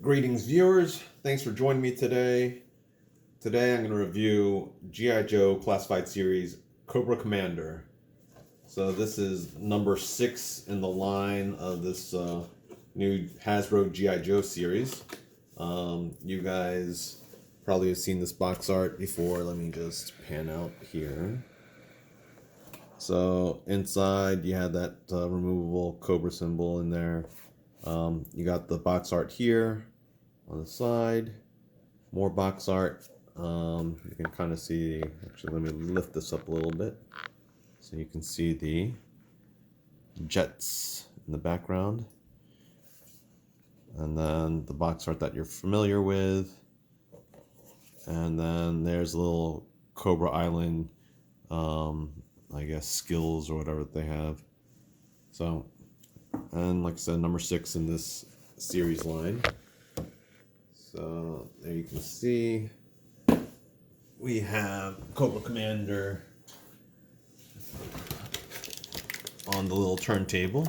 Greetings, viewers. Thanks for joining me today. Today I'm going to review G.I. Joe Classified Series Cobra Commander. So this is number 6 in the line of this new Hasbro G.I. Joe series. You guys probably have seen this box art before. Let me just pan out here. So inside you have that removable Cobra symbol in there. You got the box art here on the side, more box art. You can kind of see, actually let me lift this up a little bit so you can see the jets in the background, and then the box art that you're familiar with, and then there's a little Cobra Island I guess skills or whatever they have. So, and like I said, number 6 in this series line. So there you can see we have Cobra Commander on the little turntable.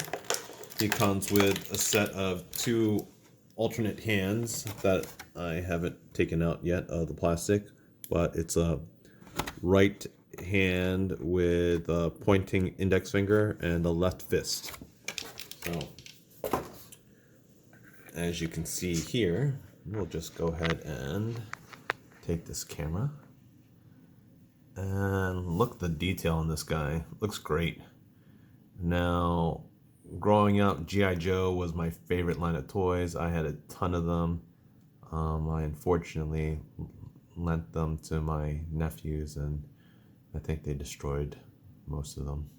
He comes with a set of 2 alternate hands that I haven't taken out yet of the plastic, but it's a right hand with a pointing index finger and a left fist. So as you can see here, we'll just go ahead and take this camera and look at the detail on this guy. Looks great. Now, growing up, G.I. Joe was my favorite line of toys. I had a ton of them. I unfortunately lent them to my nephews, and I think they destroyed most of them.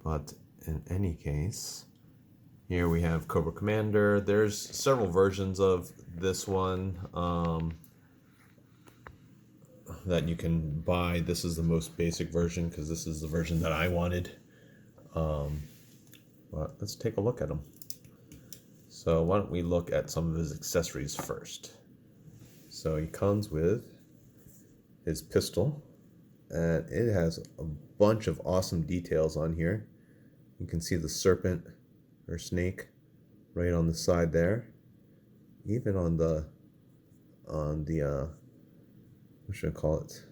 But in any case, here we have Cobra Commander. There's several versions of this one that you can buy. This is the most basic version because this is the version that I wanted. But let's take a look at him. So why don't we look at some of his accessories first. So he comes with his pistol, and it has a bunch of awesome details on here. You can see the serpent or snake right on the side there. Even on the what should I call it?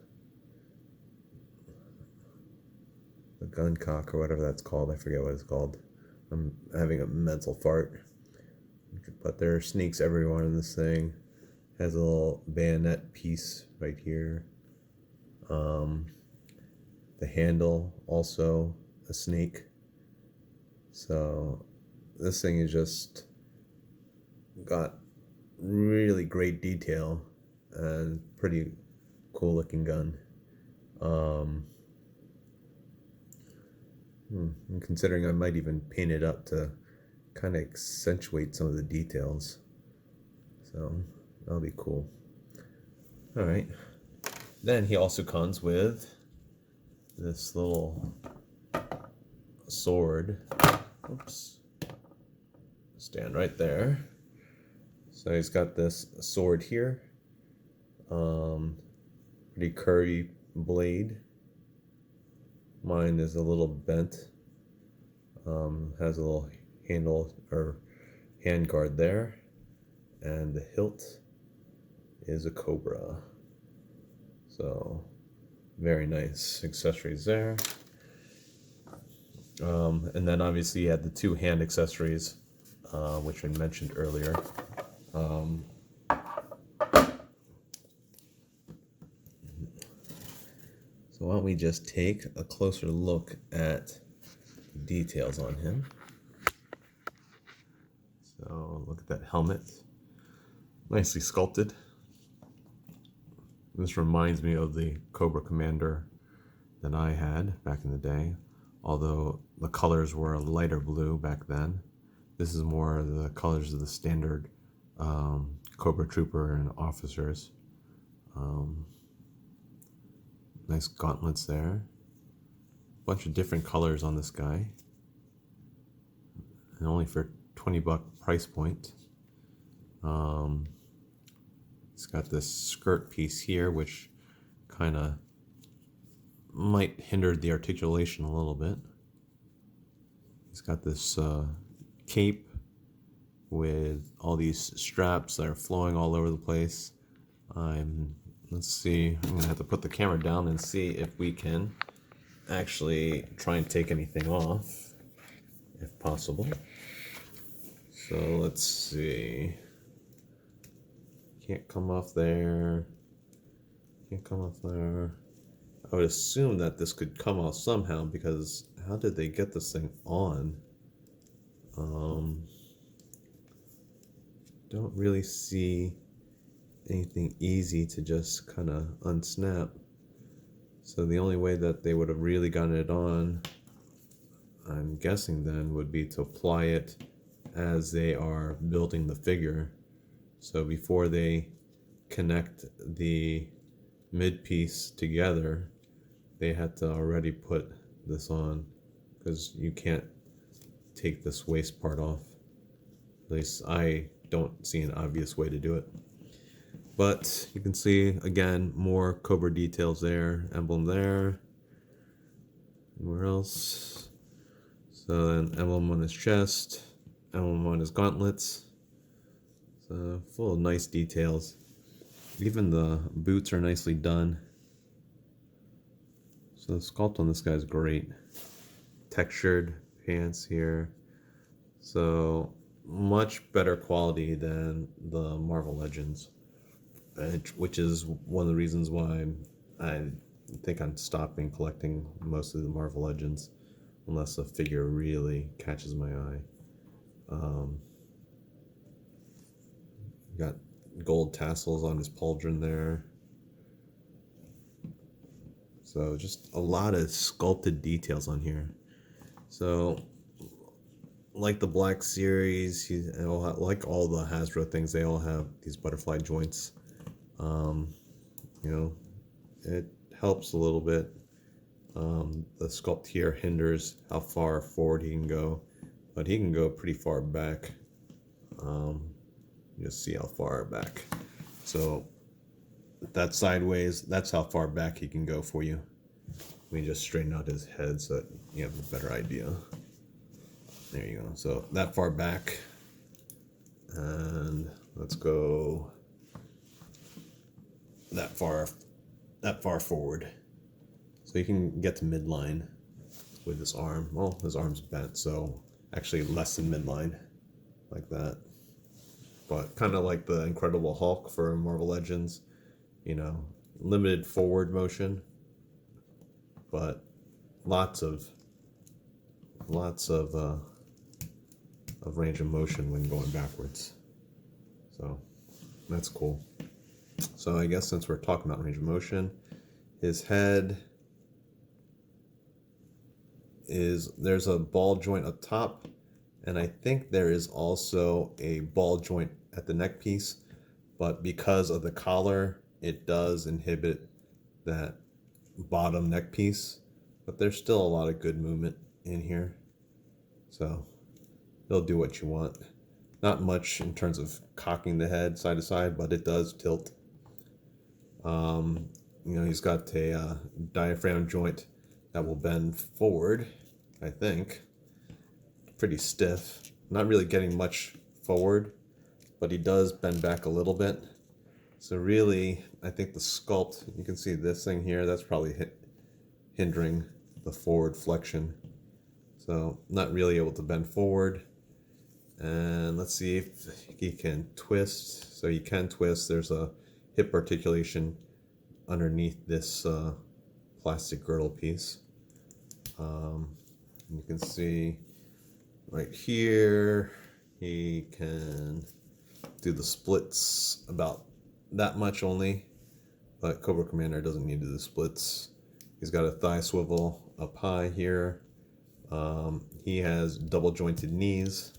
The gun cock or whatever that's called. I forget what it's called. I'm having a mental fart. But there are snakes everywhere in this thing. Has a little bayonet piece right here. The handle, also a snake. So this thing is just got really great detail and pretty cool looking gun. I'm considering I might even paint it up to kind of accentuate some of the details. So that'll be cool. Alright. Then he also comes with this little sword. Oops. Stand right there. So he's got this sword here. Pretty curvy blade. Mine is a little bent. Has a little handle or hand guard there. And the hilt is a cobra. So very nice accessories there. And then obviously you had the 2 hand accessories, which I mentioned earlier. So why don't we just take a closer look at the details on him. So look at that helmet. Nicely sculpted. This reminds me of the Cobra Commander that I had back in the day, although the colors were a lighter blue back then. This is more the colors of the standard Cobra Trooper and officers. Nice gauntlets there. Bunch of different colors on this guy. And only for $20 price point. It's got this skirt piece here, which kind of might hinder the articulation a little bit. He's got this cape with all these straps that are flowing all over the place. Let's see, I'm gonna have to put the camera down and see if we can actually try and take anything off, if possible. So let's see. Can't come off there. Can't come off there. I would assume that this could come off somehow, because how did they get this thing on? Don't really see anything easy to just kind of unsnap. So the only way that they would have really gotten it on, I'm guessing then, would be to apply it as they are building the figure. So before they connect the mid piece together, they had to already put this on, because you can't take this waist part off. At least I don't see an obvious way to do it. But you can see, again, more Cobra details there, emblem there. Where else? So then emblem on his chest, emblem on his gauntlets. So full of nice details. Even the boots are nicely done. So the sculpt on this guy is great. Textured pants here. So much better quality than the Marvel Legends, which is one of the reasons why I think I'm stopping collecting most of the Marvel Legends, unless a figure really catches my eye. Got gold tassels on his pauldron there. So just a lot of sculpted details on here. So like the Black Series, like all the Hasbro things, they all have these butterfly joints. You know, it helps a little bit. The sculpt here hinders how far forward he can go, but he can go pretty far back. Just see how far back. So that sideways, that's how far back he can go for you. Let me just straighten out his head so that you have a better idea. There you go. So that far back, and let's go that far forward. So you can get to midline with his arm. Well, his arm's bent, so actually less than midline, like that. But kind of like the Incredible Hulk for Marvel Legends, you know, limited forward motion, but lots of range of motion when going backwards. So that's cool. So I guess since we're talking about range of motion, his head there's a ball joint up top, and I think there is also a ball joint at the neck piece, but because of the collar, it does inhibit that bottom neck piece. But there's still a lot of good movement in here, so they'll do what you want. Not much in terms of cocking the head side to side, but it does tilt. You know, he's got a diaphragm joint that will bend forward, I think. Pretty stiff. Not really getting much forward, but he does bend back a little bit. So really, I think the sculpt, you can see this thing here, that's probably hindering the forward flexion. So not really able to bend forward. And let's see if he can twist. So he can twist. There's a hip articulation underneath this plastic girdle piece. You can see right here, he can do the splits about that much only, but Cobra Commander doesn't need to do the splits. He's got a thigh swivel up high here. He has double jointed knees,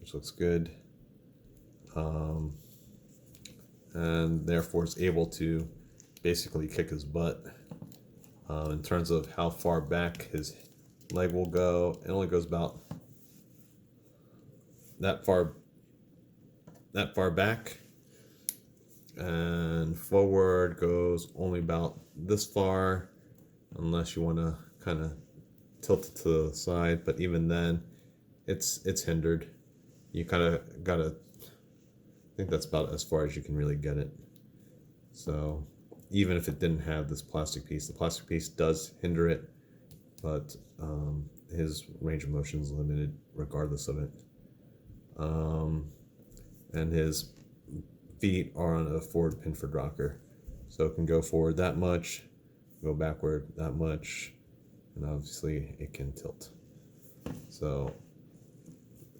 which looks good, and therefore is able to basically kick his butt. In terms of how far back his leg will go, it only goes about that far back, and forward goes only about this far, unless you want to kind of tilt it to the side, but even then it's hindered. you kind of gotta, I think that's about as far as you can really get it. So even if it didn't have this plastic piece, the plastic piece does hinder it, but his range of motion is limited regardless of it. And his feet are on a forward Pinford rocker, so it can go forward that much, go backward that much, and obviously it can tilt. So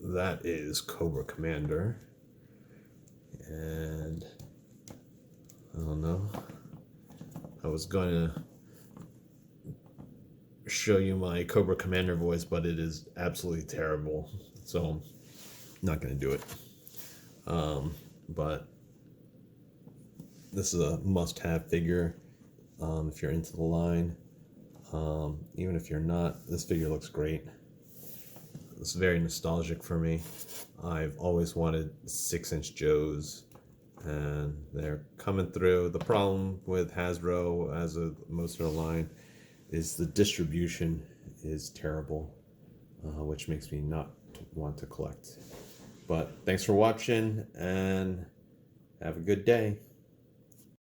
that is Cobra Commander. And I don't know, I was going to show you my Cobra Commander voice, but it is absolutely terrible, so I'm not going to do it. But this is a must-have figure if you're into the line. Even if you're not, this figure looks great. It's very nostalgic for me. I've always wanted 6-inch Joes, and they're coming through. The problem with Hasbro, as with most of their line, is the distribution is terrible, which makes me not want to collect. But thanks for watching, and have a good day.